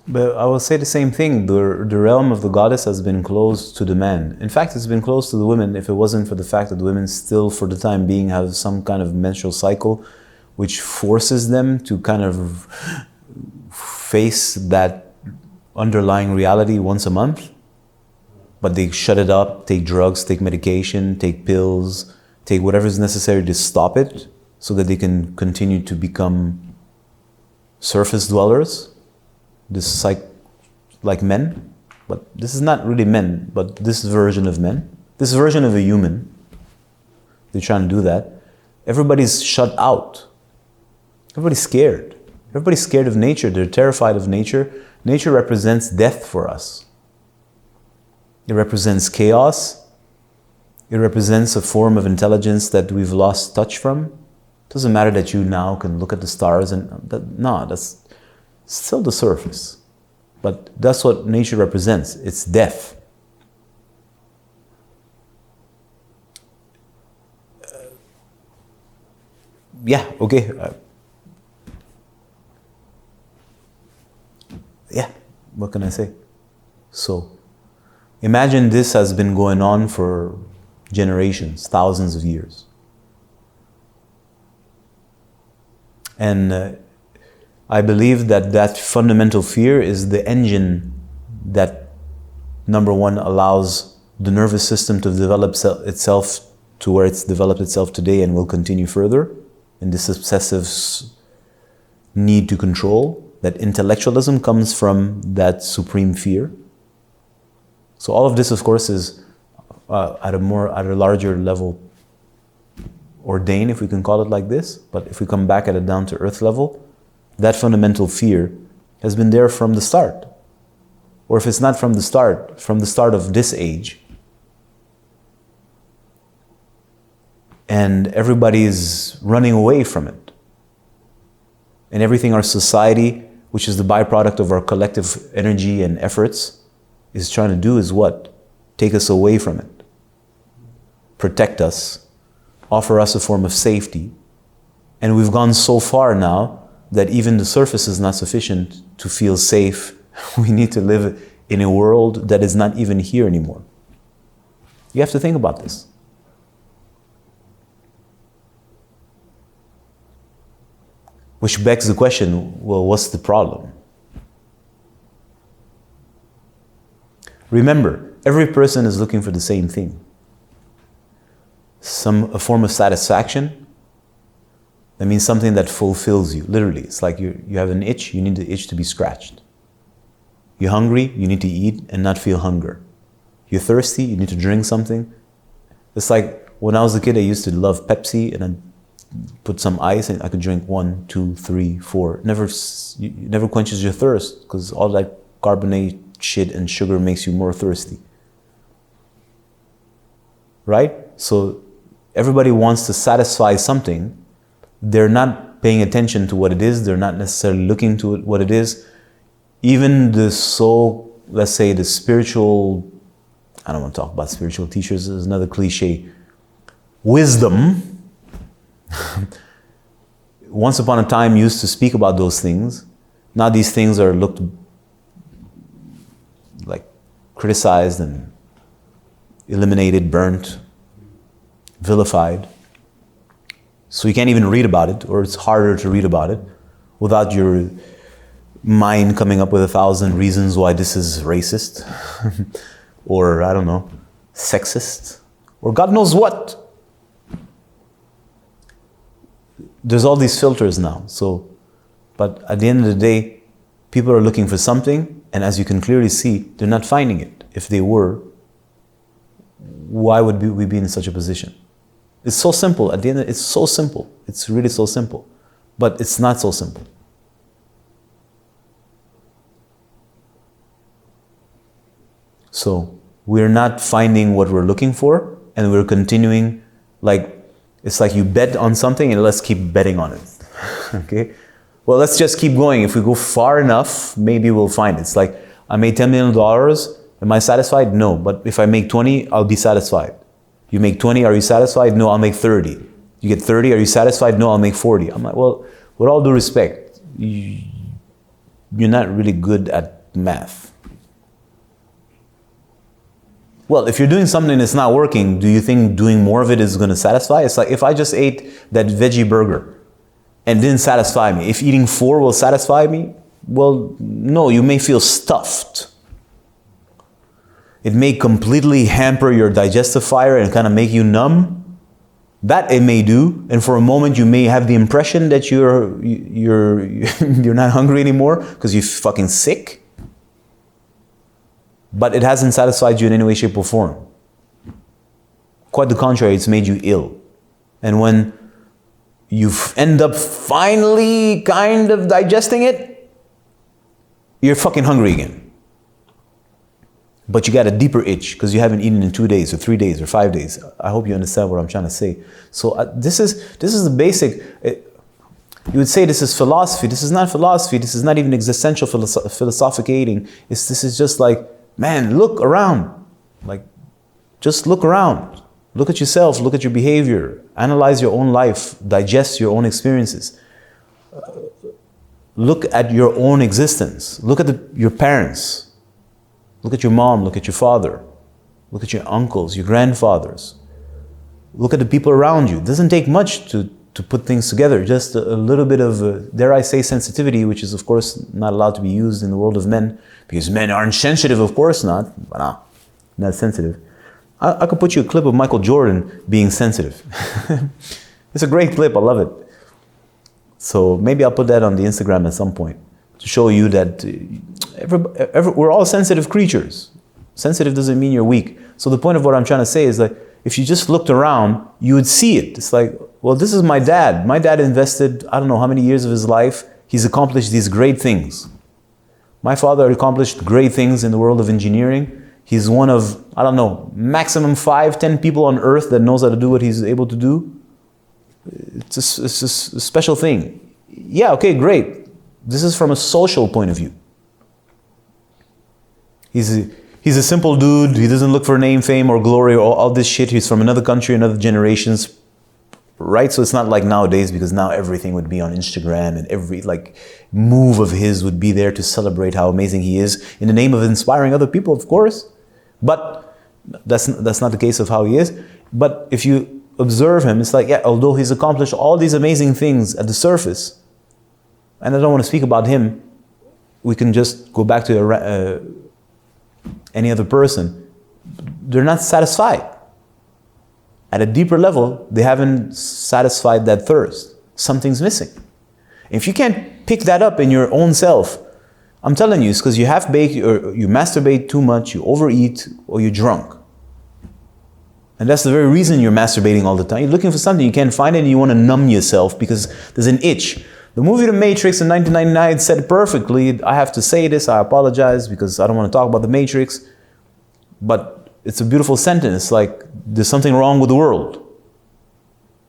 But I will say the same thing. The realm of the goddess has been closed to the man. In fact, it's been closed to the women if it wasn't for the fact that women still, for the time being, have some kind of menstrual cycle which forces them to kind of face that underlying reality once a month. But they shut it up, take drugs, take medication, take pills, take whatever is necessary to stop it so that they can continue to become surface dwellers. This is like men, but this is not really men, but this version of men, this version of a human. They're trying to do that. Everybody's shut out. Everybody's scared. Everybody's scared of nature. They're terrified of nature. Nature represents death for us. It represents chaos. It represents a form of intelligence that we've lost touch from. It doesn't matter that you now can look at the stars and that's still the surface. But that's what nature represents. It's death. Yeah, okay. Yeah, what can I say? So, imagine this has been going on for generations, thousands of years. And I believe that fundamental fear is the engine that, number one, allows the nervous system to develop itself to where it's developed itself today and will continue further in this obsessive need to control. That intellectualism comes from that supreme fear. So all of this, of course, is at a larger level ordained, if we can call it like this. But if we come back at a down-to-earth level, that fundamental fear has been there from the start. Or if it's not from the start of this age. And everybody is running away from it. And everything our society, which is the byproduct of our collective energy and efforts, is trying to do is what? Take us away from it. Protect us. Offer us a form of safety. And we've gone so far now that even the surface is not sufficient to feel safe. We need to live in a world that is not even here anymore. You have to think about this. Which begs the question, well, what's the problem? Remember, every person is looking for the same thing. A form of satisfaction. That means something that fulfills you, literally. It's like you have an itch, you need the itch to be scratched. You're hungry, you need to eat and not feel hunger. You're thirsty, you need to drink something. It's like when I was a kid, I used to love Pepsi and I'd put some ice and I could drink 1, 2, 3, 4. It never quenches your thirst because all that carbonate shit and sugar makes you more thirsty. Right? So everybody wants to satisfy something. They're not paying attention to what it is. They're not necessarily looking to what it is. Even the soul, let's say the spiritual, I don't want to talk about spiritual teachers, is another cliche. Wisdom, once upon a time used to speak about those things. Now these things are looked like criticized and eliminated, burnt, vilified. So you can't even read about it, or it's harder to read about it without your mind coming up with 1,000 reasons why this is racist or, I don't know, sexist, or God knows what. There's all these filters now. So, but at the end of the day, people are looking for something, and as you can clearly see, they're not finding it. If they were, why would we be in such a position? It's so simple. At the end, it's so simple. It's really so simple. But it's not so simple. So we're not finding what we're looking for, and we're continuing, like, it's like you bet on something and let's keep betting on it. Okay? Well, let's just keep going. If we go far enough, maybe we'll find it. It's like, I made $10 million. Am I satisfied? No. But if I make 20, I'll be satisfied. You make 20, are you satisfied? No, I'll make 30. You get 30, are you satisfied? No, I'll make 40. I'm like, well, with all due respect, you're not really good at math. Well, if you're doing something that's not working, do you think doing more of it is going to satisfy? It's like if I just ate that veggie burger and didn't satisfy me, if eating 4 will satisfy me, well, no, you may feel stuffed. It may completely hamper your digestive fire and kind of make you numb. That it may do, and for a moment you may have the impression that you're not hungry anymore because you're fucking sick. But it hasn't satisfied you in any way, shape, or form. Quite the contrary, it's made you ill. And when you end up finally kind of digesting it, you're fucking hungry again. But you got a deeper itch because you haven't eaten in 2 days or 3 days or 5 days. I hope you understand what I'm trying to say. So this is the basic. You would say this is philosophy. This is not philosophy. This is not even existential philosophicating. This is just like, man, look around. Like, just look around. Look at yourself. Look at your behavior. Analyze your own life. Digest your own experiences. Look at your own existence. Look at your parents. Look at your mom, look at your father, look at your uncles, your grandfathers. Look at the people around you. It doesn't take much to put things together, just a little bit of, dare I say, sensitivity, which is of course not allowed to be used in the world of men, because men aren't sensitive, of course not, but not sensitive. I could put you a clip of Michael Jordan being sensitive. It's a great clip, I love it. So maybe I'll put that on the Instagram at some point to show you that we're all sensitive creatures. Sensitive doesn't mean you're weak. So the point of what I'm trying to say is that if you just looked around, you would see it. It's like, well, this is my dad. My dad invested, I don't know how many years of his life. He's accomplished these great things. My father accomplished great things in the world of engineering. He's one of, I don't know, maximum 5-10 people on earth that knows how to do what he's able to do. It's a special thing. Yeah, okay, great. This is from a social point of view. He's a simple dude. He doesn't look for name, fame, or glory, or all this shit. He's from another country, another generations, right? So it's not like nowadays, because now everything would be on Instagram and every like move of his would be there to celebrate how amazing he is in the name of inspiring other people, of course. But that's not the case of how he is. But if you observe him, it's like, yeah, although he's accomplished all these amazing things at the surface, and I don't want to speak about him, we can just go back to any other person. They're not satisfied. At a deeper level, they haven't satisfied that thirst. Something's missing. If you can't pick that up in your own self, I'm telling you, it's because you half-baked, or you masturbate too much, you overeat, or you're drunk. And that's the very reason you're masturbating all the time. You're looking for something, you can't find it, and you want to numb yourself because there's an itch. The movie The Matrix in 1999 said it perfectly. I have to say this, I apologize because I don't want to talk about The Matrix. But it's a beautiful sentence, like there's something wrong with the world.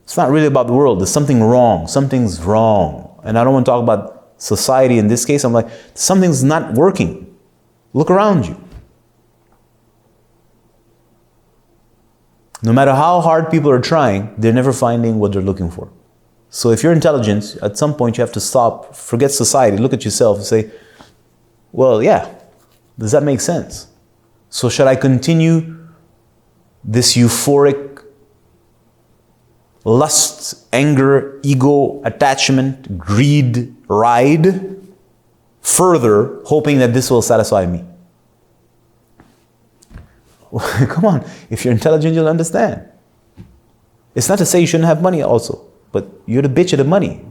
It's not really about the world, there's something wrong, something's wrong. And I don't want to talk about society in this case. I'm like, something's not working. Look around you. No matter how hard people are trying, they're never finding what they're looking for. So if you're intelligent, at some point you have to stop, forget society, look at yourself and say, well, yeah, does that make sense? So should I continue this euphoric lust, anger, ego, attachment, greed ride further, hoping that this will satisfy me? Come on, if you're intelligent, you'll understand. It's not to say you shouldn't have money also. But you're the bitch of the money.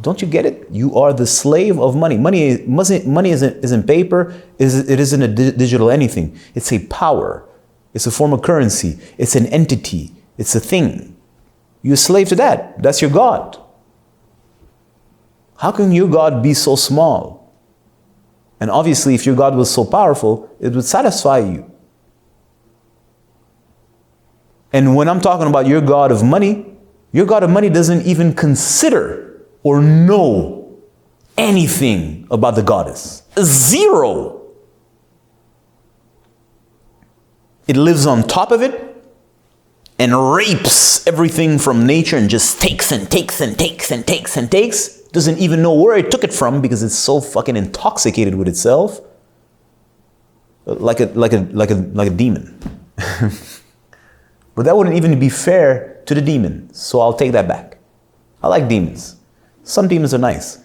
Don't you get it? You are the slave of money. Money isn't paper. It isn't a digital anything. It's a power. It's a form of currency. It's an entity. It's a thing. You're a slave to that. That's your God. How can your God be so small? And obviously, if your God was so powerful, it would satisfy you. And when I'm talking about your God of money, your God of money doesn't even consider or know anything about the goddess. Zero. It lives on top of it and rapes everything from nature and just takes and takes and takes and takes and takes. doesn't even know where it took it from because it's so fucking intoxicated with itself, like a demon. But that wouldn't even be fair to the demon, so I'll take that back. I like demons. Some demons are nice.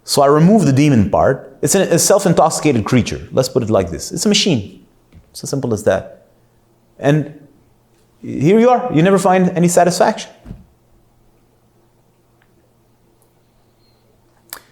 So I remove the demon part. It's a self-intoxicated creature. Let's put it like this. It's a machine. It's as simple as that. And here you are. You never find any satisfaction.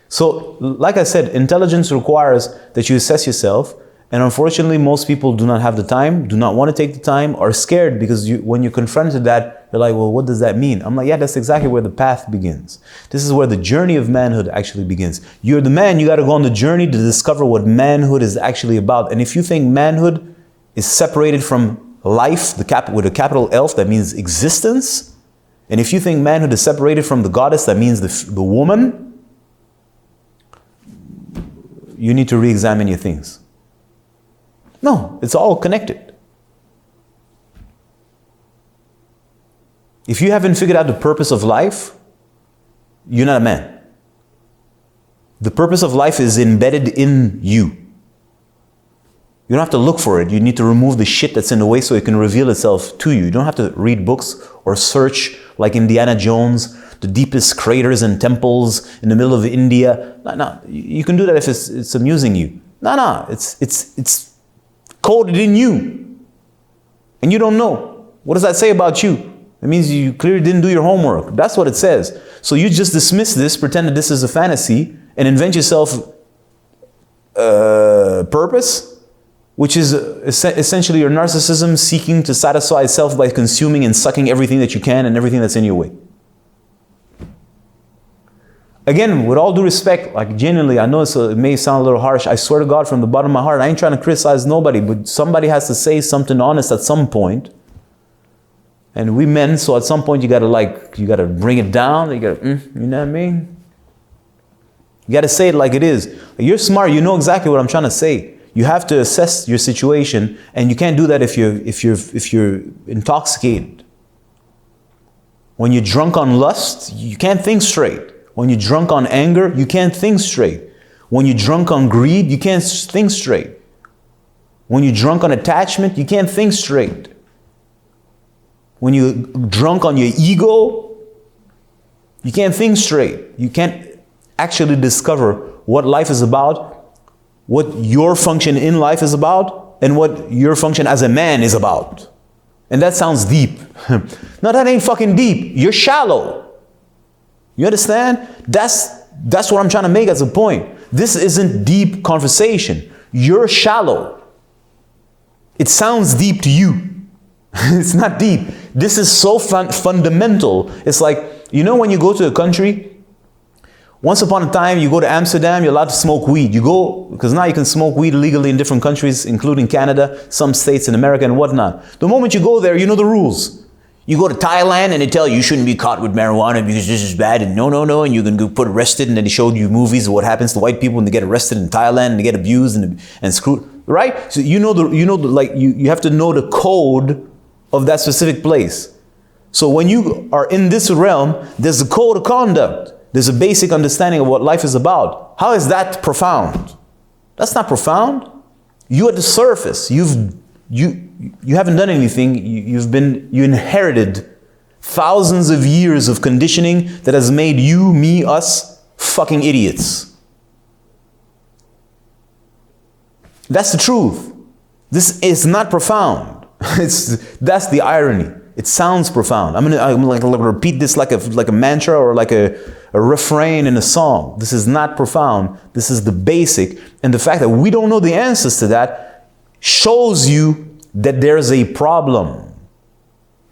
So, like I said, intelligence requires that you assess yourself. And unfortunately, most people do not have the time, do not want to take the time, are scared because when you're confronted to that, they're like, well, what does that mean? I'm like, yeah, that's exactly where the path begins. This is where the journey of manhood actually begins. You're the man, you got to go on the journey to discover what manhood is actually about. And if you think manhood is separated from life, with a capital L, that means existence. And if you think manhood is separated from the goddess, that means the woman, you need to re-examine your things. No, it's all connected. If you haven't figured out the purpose of life, you're not a man. The purpose of life is embedded in you. You don't have to look for it. You need to remove the shit that's in the way so it can reveal itself to you. You don't have to read books or search like Indiana Jones, the deepest craters and temples in the middle of India. No, you can do that if it's amusing you. No, it's coded in you. And you don't know. What does that say about you? It means you clearly didn't do your homework. That's what it says. So you just dismiss this, pretend that this is a fantasy, and invent yourself purpose, which is essentially your narcissism seeking to satisfy itself by consuming and sucking everything that you can and everything that's in your way. Again, with all due respect, like genuinely, I know it may sound a little harsh. I swear to God, from the bottom of my heart, I ain't trying to criticize nobody, but somebody has to say something honest at some point. And we men, so at some point you gotta bring it down. You know what I mean? You gotta say it like it is. You're smart. You know exactly what I'm trying to say. You have to assess your situation, and you can't do that if you're intoxicated. When you're drunk on lust, you can't think straight. When you're drunk on anger, you can't think straight. When you're drunk on greed, you can't think straight. When you're drunk on attachment, you can't think straight. When you're drunk on your ego, you can't think straight. You can't actually discover what life is about, what your function in life is about, and what your function as a man is about. And that sounds deep. No, that ain't fucking deep. You're shallow. You understand? That's what I'm trying to make as a point. This isn't deep conversation. You're shallow. It sounds deep to you. It's not deep. This is so fundamental. It's like, you know, when you go to a country, once upon a time, you go to Amsterdam, you're allowed to smoke weed. You go, because now you can smoke weed legally in different countries, including Canada, some states in America and whatnot. The moment you go there, you know the rules. You go to Thailand and they tell you shouldn't be caught with marijuana because this is bad, and no, and you can go put arrested, and then they showed you movies of what happens to white people when they get arrested in Thailand and they get abused and screwed, right? So you have to know the code of that specific place. So when you are in this realm, there's a code of conduct. There's a basic understanding of what life is about. How is that profound? That's not profound. You at the surface, you haven't done anything. You inherited thousands of years of conditioning that has made you, me, us fucking idiots. That's the truth. This is not profound. That's the irony. It sounds profound. I'm gonna repeat this like a mantra or like a refrain in a song. This is not profound. This is the basic. And the fact that we don't know the answers to that shows you that there is a problem.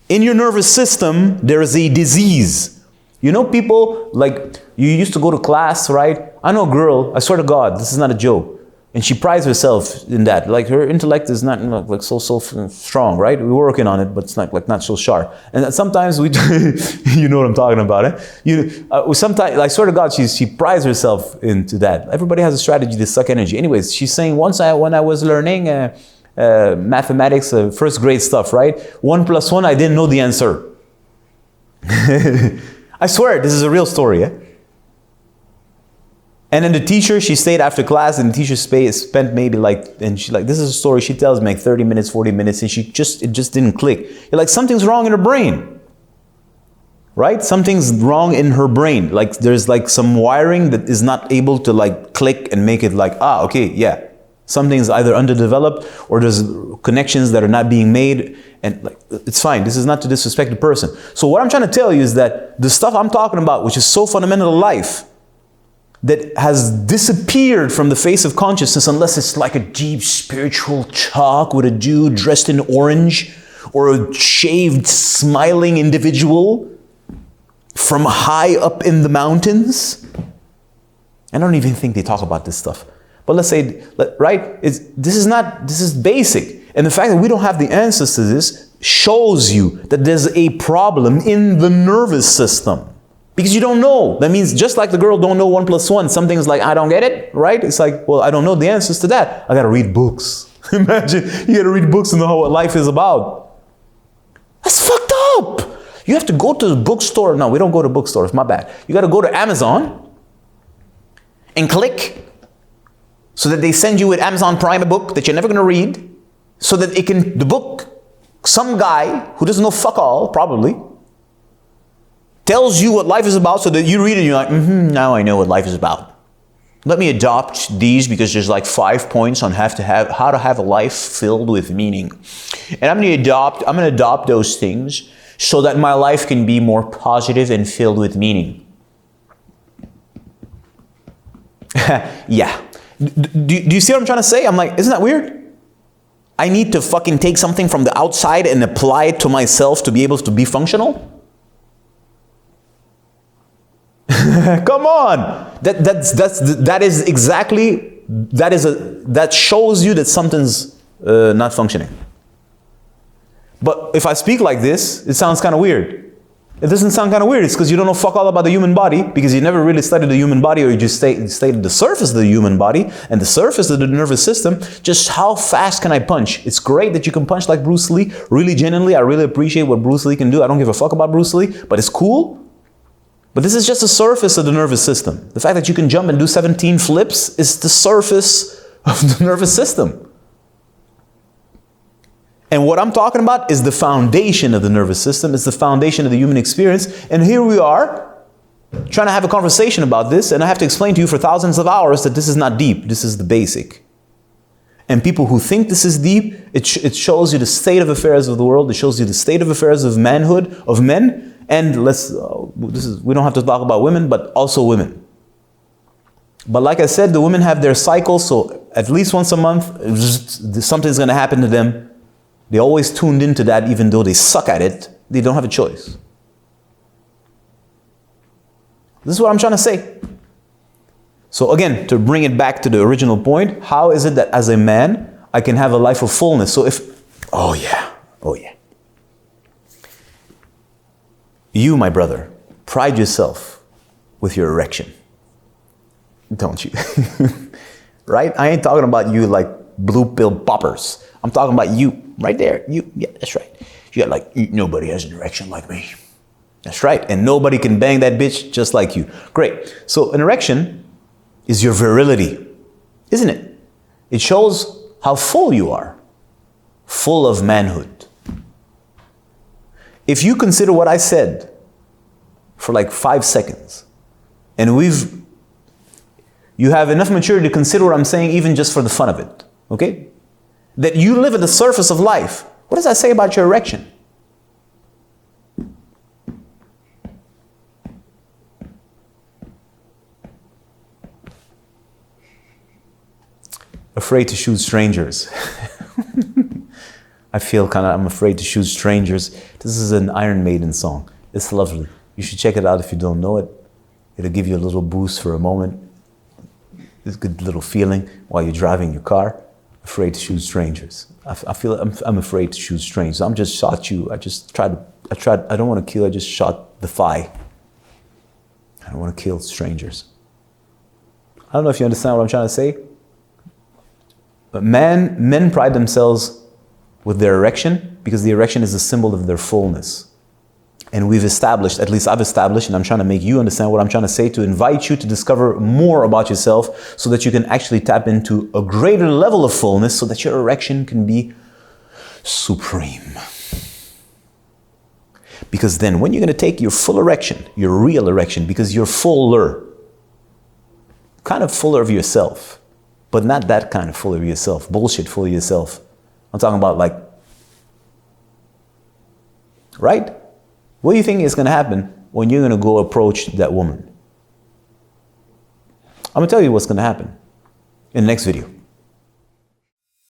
In your nervous system, there is a disease. You know, people, like, you used to go to class, right? I know a girl, I swear to God, this is not a joke. And she prides herself in that. Like, her intellect is not like so strong, right? We're working on it, but it's not so sharp. And sometimes we, you know what I'm talking about, eh? Sometimes, I swear to God, she prides herself into that. Everybody has a strategy to suck energy. Anyways, she's saying when I was learning mathematics, first grade stuff, right? 1 + 1, I didn't know the answer. I swear, this is a real story, eh? And then the teacher, she stayed after class, and the teacher spent maybe like, and she like, this is a story she tells me, like 30 minutes, 40 minutes, and it just didn't click. You're like, something's wrong in her brain. Right? Something's wrong in her brain. Like there's like some wiring that is not able to like click and make it like, okay, yeah. Something's either underdeveloped or there's connections that are not being made, and like, it's fine. This is not to disrespect the person. So what I'm trying to tell you is that the stuff I'm talking about, which is so fundamental to life, that has disappeared from the face of consciousness unless it's like a deep spiritual talk with a dude dressed in orange or a shaved, smiling individual from high up in the mountains. I don't even think they talk about this stuff. But let's say, right, this is basic. And the fact that we don't have the answers to this shows you that there's a problem in the nervous system. Because you don't know. That means just like the girl don't know 1 + 1, some things like, I don't get it, right? It's like, well, I don't know the answers to that. I gotta read books. Imagine, you gotta read books and know what life is about. That's fucked up. You have to go to the bookstore. No, we don't go to bookstores, my bad. You gotta go to Amazon and click so that they send you with Amazon Prime a book that you're never gonna read, so that the book, some guy who doesn't know fuck all, probably, tells you what life is about, so that you read it and you're like, now I know what life is about. Let me adopt these because there's like 5 points on how to have a life filled with meaning. And I'm gonna adopt those things so that my life can be more positive and filled with meaning. Yeah. Do you see what I'm trying to say? I'm like, isn't that weird? I need to fucking take something from the outside and apply it to myself to be able to be functional? Come on. That shows you that something's not functioning. But if I speak like this, it sounds kind of weird. It doesn't sound kind of weird. It's because you don't know fuck all about the human body, because you never really studied the human body, or you just stayed at the surface of the human body and the surface of the nervous system. Just how fast can I punch? It's great that you can punch like Bruce Lee. Really, genuinely, I really appreciate what Bruce Lee can do. I don't give a fuck about Bruce Lee, but it's cool. But this is just the surface of the nervous system. The fact that you can jump and do 17 flips is the surface of the nervous system. And what I'm talking about is the foundation of the nervous system. It's the foundation of the human experience. And here we are trying to have a conversation about this, and I have to explain to you for thousands of hours that this is not deep. This is the basic. And people who think this is deep, it shows you the state of affairs of the world. It shows you the state of affairs of manhood, of men. And we don't have to talk about women, but also women. But like I said, the women have their cycles, so at least once a month, something's going to happen to them. They always tuned into that, even though they suck at it. They don't have a choice. This is what I'm trying to say. So again, to bring it back to the original point, how is it that as a man, I can have a life of fullness? So oh yeah. You, my brother, pride yourself with your erection. Don't you? Right? I ain't talking about you like blue pill poppers. I'm talking about you, right there. You, yeah, that's right. You got like, nobody has an erection like me. That's right. And nobody can bang that bitch just like you. Great. So an erection is your virility, isn't it? It shows how full you are. Full of manhood. If you consider what I said for like 5 seconds, and you have enough maturity to consider what I'm saying even just for the fun of it, okay? That you live at the surface of life. What does that say about your erection? Afraid to shoot strangers. I'm afraid to shoot strangers. This is an Iron Maiden song. It's lovely. You should check it out if you don't know it. It'll give you a little boost for a moment. It's a good little feeling while you're driving your car. Afraid to shoot strangers. I'm afraid to shoot strangers. I'm just shot you. I don't want to kill, I just shot the thigh. I don't want to kill strangers. I don't know if you understand what I'm trying to say. But men pride themselves with their erection because the erection is a symbol of their fullness. And we've established, at least I've established, and I'm trying to make you understand what I'm trying to say, to invite you to discover more about yourself so that you can actually tap into a greater level of fullness so that your erection can be supreme. Because then when you're going to take your full erection, your real erection, because you're fuller, kind of fuller of yourself, but not that kind of full of yourself, bullshit full of yourself. I'm talking about like, right? What do you think is going to happen when you're going to go approach that woman? I'm going to tell you what's going to happen in the next video.